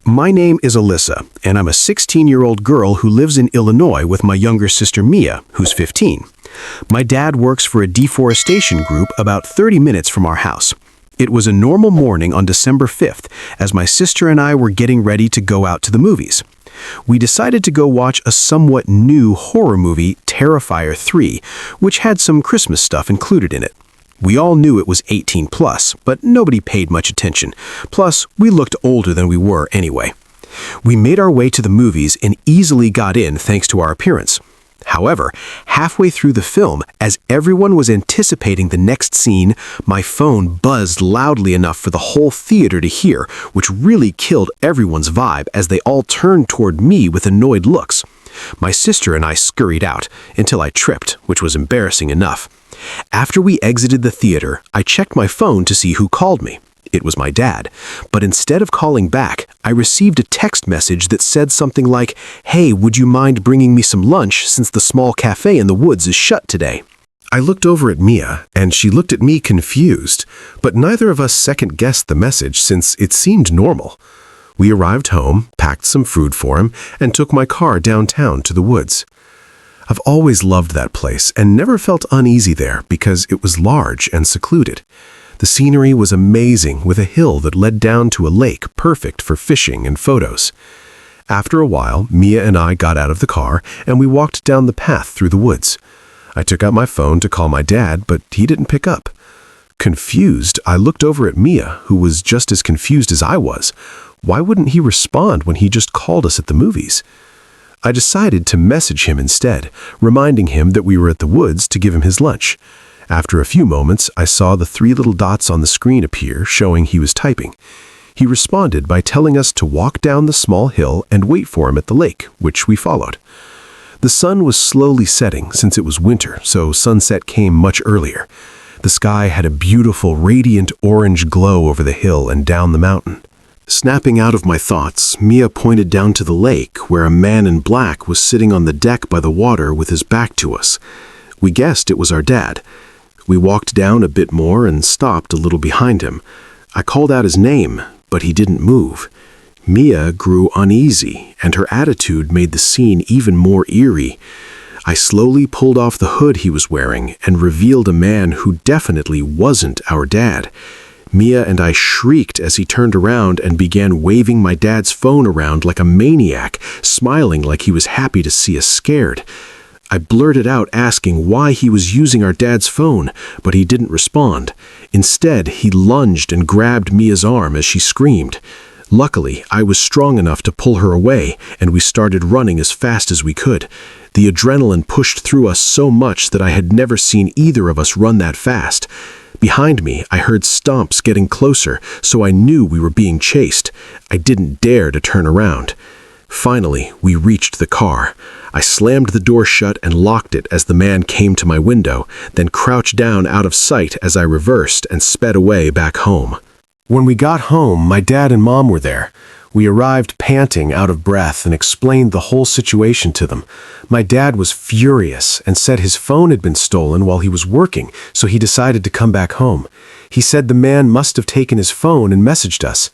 My name is Alyssa, and I'm a 16-year-old girl who lives in Illinois with my younger sister Mia, who's 15. My dad works for a deforestation group about 30 minutes from our house. It was a normal morning on December 5th, as my sister and I were getting ready to go out to the movies. We decided to go watch a somewhat new horror movie, Terrifier 3, which had some Christmas stuff included in it. We all knew it was 18 plus, but nobody paid much attention. Plus, we looked older than we were anyway. We made our way to the movies and easily got in thanks to our appearance. However, halfway through the film, as everyone was anticipating the next scene, my phone buzzed loudly enough for the whole theater to hear, which really killed everyone's vibe as they all turned toward me with annoyed looks. My sister and I scurried out, until I tripped, which was embarrassing enough. After we exited the theater, I checked my phone to see who called me. It was my dad, but instead of calling back, I received a text message that said something like, "Hey, would you mind bringing me some lunch since the small cafe in the woods is shut today?" I looked over at Mia, and she looked at me confused, but neither of us second-guessed the message since it seemed normal. We arrived home, packed some food for him, and took my car downtown to the woods. I've always loved that place and never felt uneasy there because it was large and secluded. The scenery was amazing, with a hill that led down to a lake perfect for fishing and photos. After a while, Mia and I got out of the car and we walked down the path through the woods. I took out my phone to call my dad, but he didn't pick up. Confused, I looked over at Mia, who was just as confused as I was. Why wouldn't he respond when he just called us at the movies? I decided to message him instead, reminding him that we were at the woods to give him his lunch. After a few moments, I saw the 3 little dots on the screen appear, showing he was typing. He responded by telling us to walk down the small hill and wait for him at the lake, which we followed. The sun was slowly setting since it was winter, so sunset came much earlier. The sky had a beautiful, radiant orange glow over the hill and down the mountain. Snapping out of my thoughts, Mia pointed down to the lake, where a man in black was sitting on the deck by the water with his back to us. We guessed it was our dad. We walked down a bit more and stopped a little behind him. I called out his name, but he didn't move. Mia grew uneasy, and her attitude made the scene even more eerie. I slowly pulled off the hood he was wearing and revealed a man who definitely wasn't our dad. Mia and I shrieked as he turned around and began waving my dad's phone around like a maniac, smiling like he was happy to see us scared. I blurted out asking why he was using our dad's phone, but he didn't respond. Instead, he lunged and grabbed Mia's arm as she screamed. Luckily, I was strong enough to pull her away, and we started running as fast as we could. The adrenaline pushed through us so much that I had never seen either of us run that fast. Behind me, I heard stomps getting closer, so I knew we were being chased. I didn't dare to turn around. Finally, we reached the car. I slammed the door shut and locked it as the man came to my window, then crouched down out of sight as I reversed and sped away back home. When we got home, my dad and mom were there. We arrived panting, out of breath, and explained the whole situation to them. My dad was furious and said his phone had been stolen while he was working, so he decided to come back home. He said the man must have taken his phone and messaged us.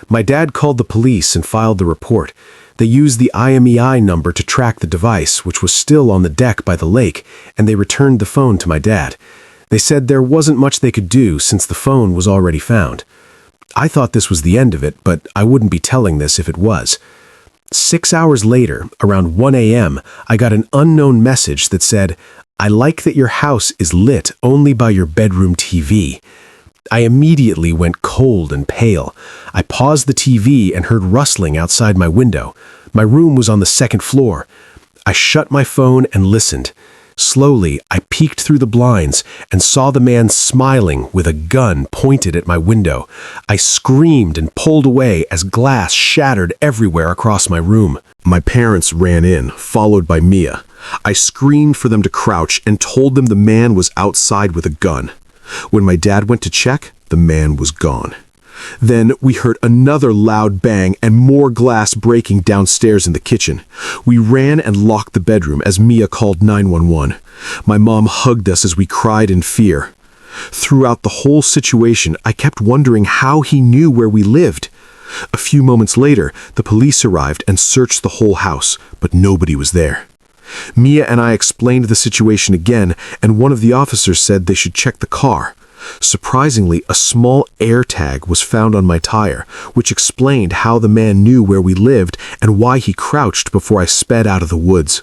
My dad called the police and filed the report. They used the IMEI number to track the device, which was still on the deck by the lake, and they returned the phone to my dad. They said there wasn't much they could do since the phone was already found. I thought this was the end of it, but I wouldn't be telling this if it was. 6 hours later, around 1 a.m., I got an unknown message that said, "I like that your house is lit only by your bedroom TV." I immediately went cold and pale. I paused the TV and heard rustling outside my window. My room was on the 2nd floor. I shut my phone and listened. Slowly, I peeked through the blinds and saw the man smiling with a gun pointed at my window. I screamed and pulled away as glass shattered everywhere across my room. My parents ran in, followed by Mia. I screamed for them to crouch and told them the man was outside with a gun. When my dad went to check, the man was gone. Then we heard another loud bang and more glass breaking downstairs in the kitchen. We ran and locked the bedroom as Mia called 911. My mom hugged us as we cried in fear. Throughout the whole situation, I kept wondering how he knew where we lived. A few moments later, the police arrived and searched the whole house, but nobody was there. Mia and I explained the situation again, and one of the officers said they should check the car. Surprisingly, a small air tag was found on my tire, which explained how the man knew where we lived and why he crouched before I sped out of the woods.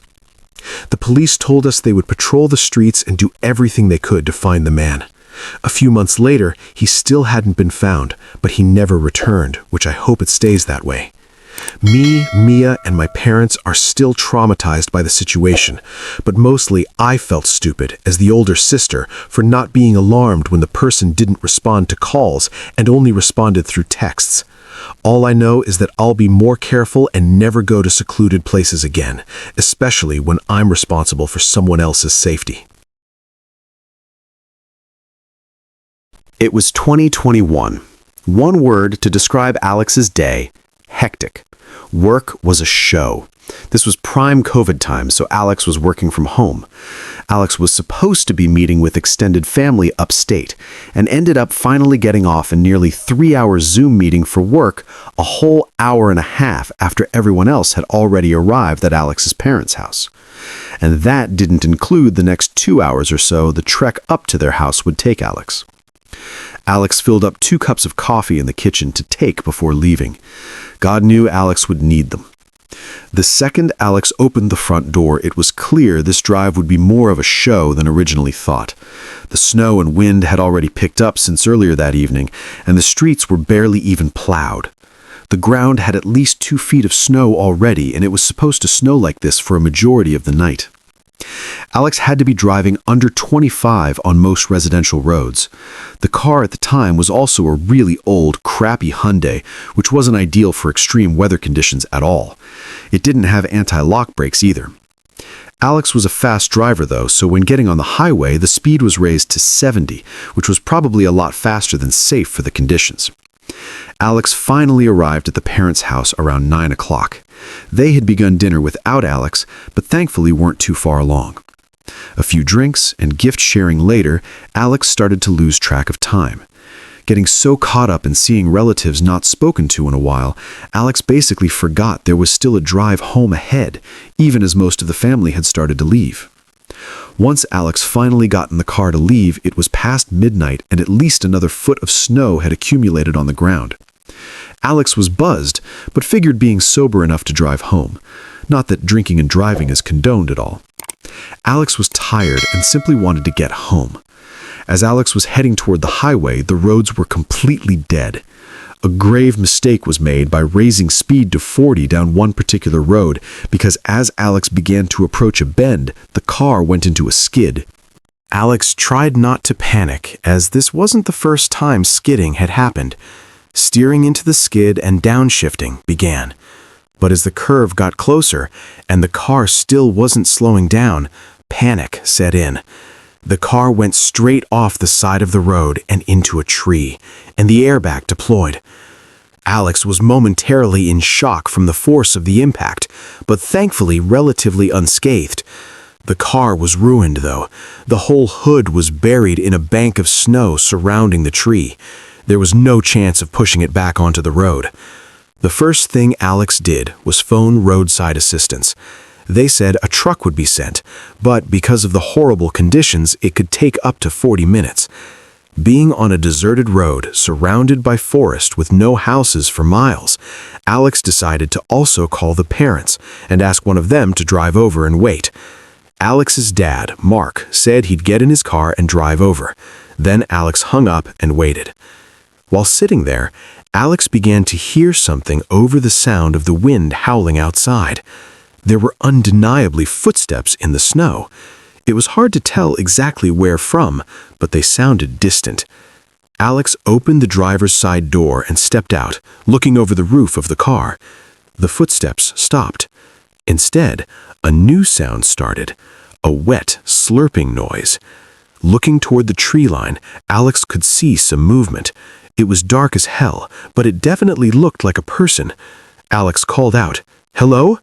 The police told us they would patrol the streets and do everything they could to find the man. A few months later, he still hadn't been found, but he never returned, which I hope it stays that way. Me, Mia, and my parents are still traumatized by the situation, but mostly I felt stupid as the older sister for not being alarmed when the person didn't respond to calls and only responded through texts. All I know is that I'll be more careful and never go to secluded places again, especially when I'm responsible for someone else's safety. It was 2021. One word to describe Alex's day: hectic. Work was a show. This was prime COVID time, so Alex was working from home. Alex was supposed to be meeting with extended family upstate and ended up finally getting off a nearly 3-hour Zoom meeting for work a whole hour and a half after everyone else had already arrived at Alex's parents' house. And that didn't include the next 2 hours or so the trek up to their house would take Alex. Alex filled up 2 cups of coffee in the kitchen to take before leaving. God knew Alex would need them. The second Alex opened the front door, it was clear this drive would be more of a show than originally thought. The snow and wind had already picked up since earlier that evening, and the streets were barely even plowed. The ground had at least 2 feet of snow already, and it was supposed to snow like this for a majority of the night. Alex had to be driving under 25 on most residential roads. The car at the time was also a really old, crappy Hyundai, which wasn't ideal for extreme weather conditions at all. It didn't have anti-lock brakes either. Alex was a fast driver though, so when getting on the highway, the speed was raised to 70, which was probably a lot faster than safe for the conditions. Alex finally arrived at the parents' house around 9 o'clock. They had begun dinner without Alex, but thankfully weren't too far along. A few drinks and gift sharing later, Alex started to lose track of time. Getting so caught up in seeing relatives not spoken to in a while, Alex basically forgot there was still a drive home ahead, even as most of the family had started to leave. Once Alex finally got in the car to leave, it was past midnight and at least another foot of snow had accumulated on the ground. Alex was buzzed, but figured being sober enough to drive home. Not that drinking and driving is condoned at all. Alex was tired and simply wanted to get home. As Alex was heading toward the highway, the roads were completely dead. A grave mistake was made by raising speed to 40 down one particular road because as Alex began to approach a bend, the car went into a skid. Alex tried not to panic, as this wasn't the first time skidding had happened. Steering into the skid and downshifting began. But as the curve got closer, and the car still wasn't slowing down, panic set in. The car went straight off the side of the road and into a tree, and the airbag deployed. Alex was momentarily in shock from the force of the impact, but thankfully relatively unscathed. The car was ruined, though. The whole hood was buried in a bank of snow surrounding the tree. There was no chance of pushing it back onto the road. The first thing Alex did was phone roadside assistance. They said a truck would be sent, but because of the horrible conditions, it could take up to 40 minutes. Being on a deserted road, surrounded by forest with no houses for miles, Alex decided to also call the parents and ask one of them to drive over and wait. Alex's dad, Mark, said he'd get in his car and drive over. Then Alex hung up and waited. While sitting there, Alex began to hear something over the sound of the wind howling outside. There were undeniably footsteps in the snow. It was hard to tell exactly where from, but they sounded distant. Alex opened the driver's side door and stepped out, looking over the roof of the car. The footsteps stopped. Instead, a new sound started, a wet, slurping noise. Looking toward the tree line, Alex could see some movement. It was dark as hell, but it definitely looked like a person. Alex called out, "Hello?"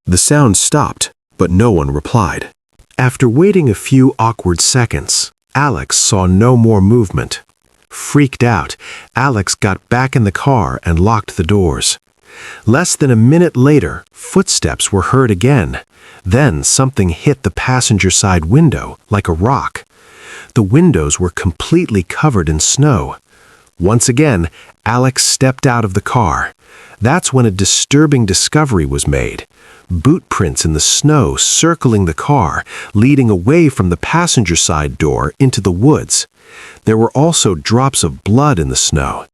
The sound stopped, but no one replied. After waiting a few awkward seconds, Alex saw no more movement. Freaked out, Alex got back in the car and locked the doors. Less than a minute later, footsteps were heard again. Then something hit the passenger side window like a rock. The windows were completely covered in snow. Once again, Alex stepped out of the car. That's when a disturbing discovery was made. Boot prints in the snow circling the car, leading away from the passenger side door into the woods. There were also drops of blood in the snow.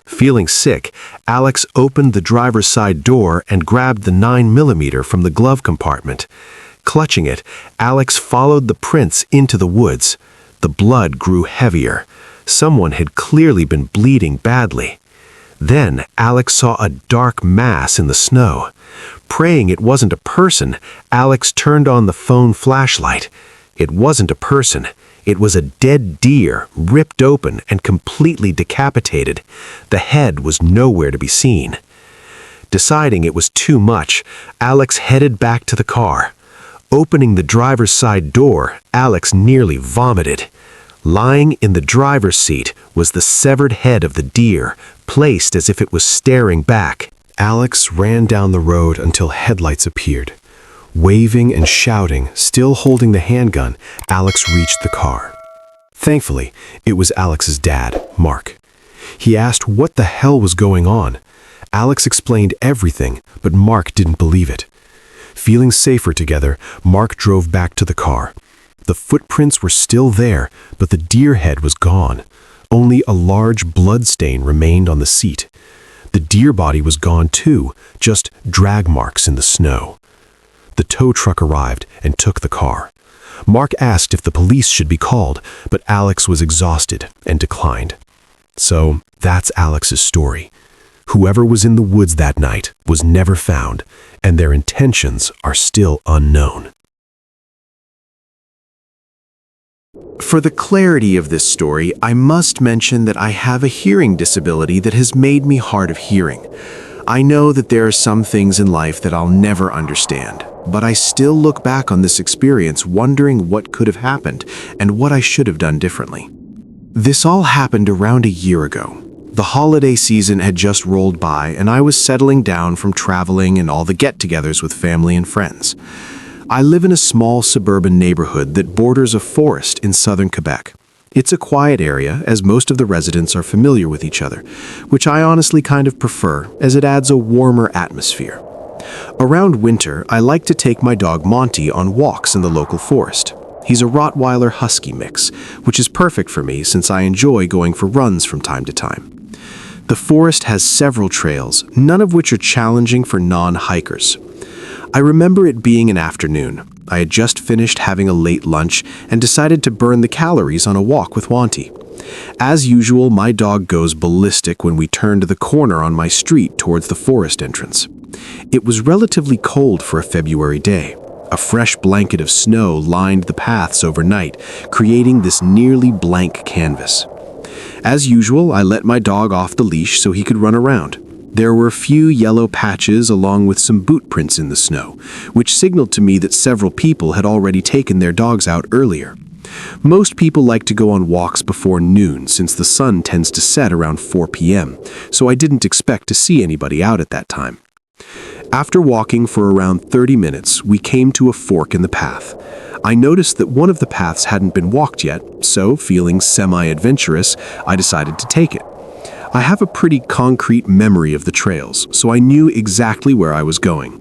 Feeling sick, Alex opened the driver's side door and grabbed the 9mm from the glove compartment. Clutching it, Alex followed the prints into the woods. The blood grew heavier. Someone had clearly been bleeding badly. Then Alex saw a dark mass in the snow. Praying it wasn't a person, Alex turned on the phone flashlight. It wasn't a person. It was a dead deer, ripped open and completely decapitated. The head was nowhere to be seen. Deciding it was too much, Alex headed back to the car. Opening the driver's side door, Alex nearly vomited. Lying in the driver's seat was the severed head of the deer, placed as if it was staring back. Alex ran down the road until headlights appeared. Waving and shouting, still holding the handgun, Alex reached the car. Thankfully, it was Alex's dad, Mark. He asked what the hell was going on. Alex explained everything, but Mark didn't believe it. Feeling safer together, Mark drove back to the car. The footprints were still there, but the deer head was gone. Only a large blood stain remained on the seat. The deer body was gone too, just drag marks in the snow. The tow truck arrived and took the car. Mark asked if the police should be called, but Alex was exhausted and declined. So that's Alex's story. Whoever was in the woods that night was never found, and their intentions are still unknown. For the clarity of this story, I must mention that I have a hearing disability that has made me hard of hearing. I know that there are some things in life that I'll never understand, but I still look back on this experience wondering what could have happened and what I should have done differently. This all happened around a year ago. The holiday season had just rolled by and I was settling down from traveling and all the get-togethers with family and friends. I live in a small suburban neighborhood that borders a forest in southern Quebec. It's a quiet area, as most of the residents are familiar with each other, which I honestly kind of prefer, as it adds a warmer atmosphere. Around winter, I like to take my dog Monty on walks in the local forest. He's a Rottweiler Husky mix, which is perfect for me since I enjoy going for runs from time to time. The forest has several trails, none of which are challenging for non-hikers. I remember it being an afternoon. I had just finished having a late lunch and decided to burn the calories on a walk with Wanty. As usual, my dog goes ballistic when we turn to the corner on my street towards the forest entrance. It was relatively cold for a February day. A fresh blanket of snow lined the paths overnight, creating this nearly blank canvas. As usual, I let my dog off the leash so he could run around. There were a few yellow patches along with some boot prints in the snow, which signaled to me that several people had already taken their dogs out earlier. Most people like to go on walks before noon since the sun tends to set around 4 p.m., so I didn't expect to see anybody out at that time. After walking for around 30 minutes, we came to a fork in the path. I noticed that one of the paths hadn't been walked yet, so feeling semi-adventurous, I decided to take it. I have a pretty concrete memory of the trails, so I knew exactly where I was going.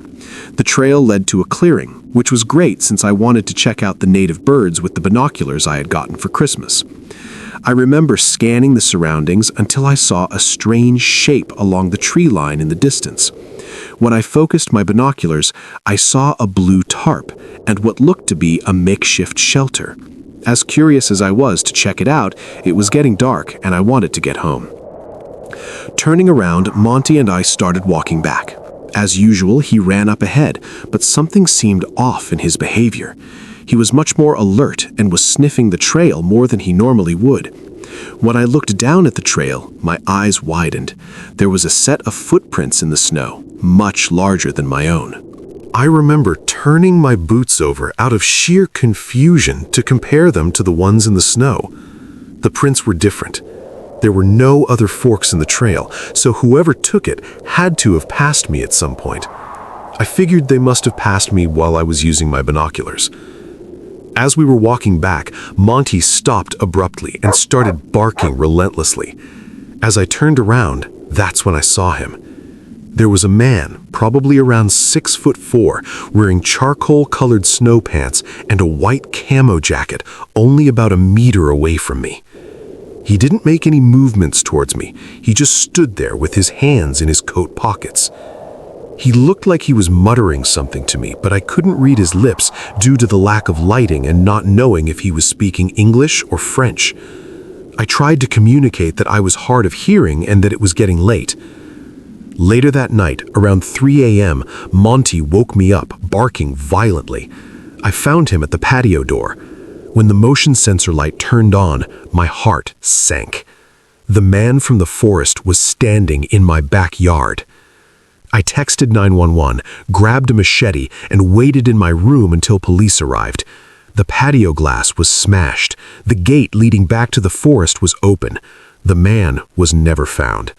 The trail led to a clearing, which was great since I wanted to check out the native birds with the binoculars I had gotten for Christmas. I remember scanning the surroundings until I saw a strange shape along the tree line in the distance. When I focused my binoculars, I saw a blue tarp and what looked to be a makeshift shelter. As curious as I was to check it out, it was getting dark and I wanted to get home. Turning around, Monty and I started walking back. As usual, he ran up ahead, but something seemed off in his behavior. He was much more alert and was sniffing the trail more than he normally would. When I looked down at the trail, my eyes widened. There was a set of footprints in the snow, much larger than my own. I remember turning my boots over out of sheer confusion to compare them to the ones in the snow. The prints were different. There were no other forks in the trail, so whoever took it had to have passed me at some point. I figured they must have passed me while I was using my binoculars. As we were walking back, Monty stopped abruptly and started barking relentlessly. As I turned around, that's when I saw him. There was a man, probably around 6'4", wearing charcoal-colored snow pants and a white camo jacket only about a meter away from me. He didn't make any movements towards me. He just stood there with his hands in his coat pockets. He looked like he was muttering something to me, but I couldn't read his lips due to the lack of lighting and not knowing if he was speaking English or French. I tried to communicate that I was hard of hearing and that it was getting late. Later that night, around 3 a.m., Monty woke me up, barking violently. I found him at the patio door. When the motion sensor light turned on, my heart sank. The man from the forest was standing in my backyard. I texted 911, grabbed a machete, and waited in my room until police arrived. The patio glass was smashed. The gate leading back to the forest was open. The man was never found.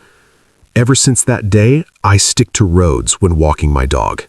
Ever since that day, I stick to roads when walking my dog.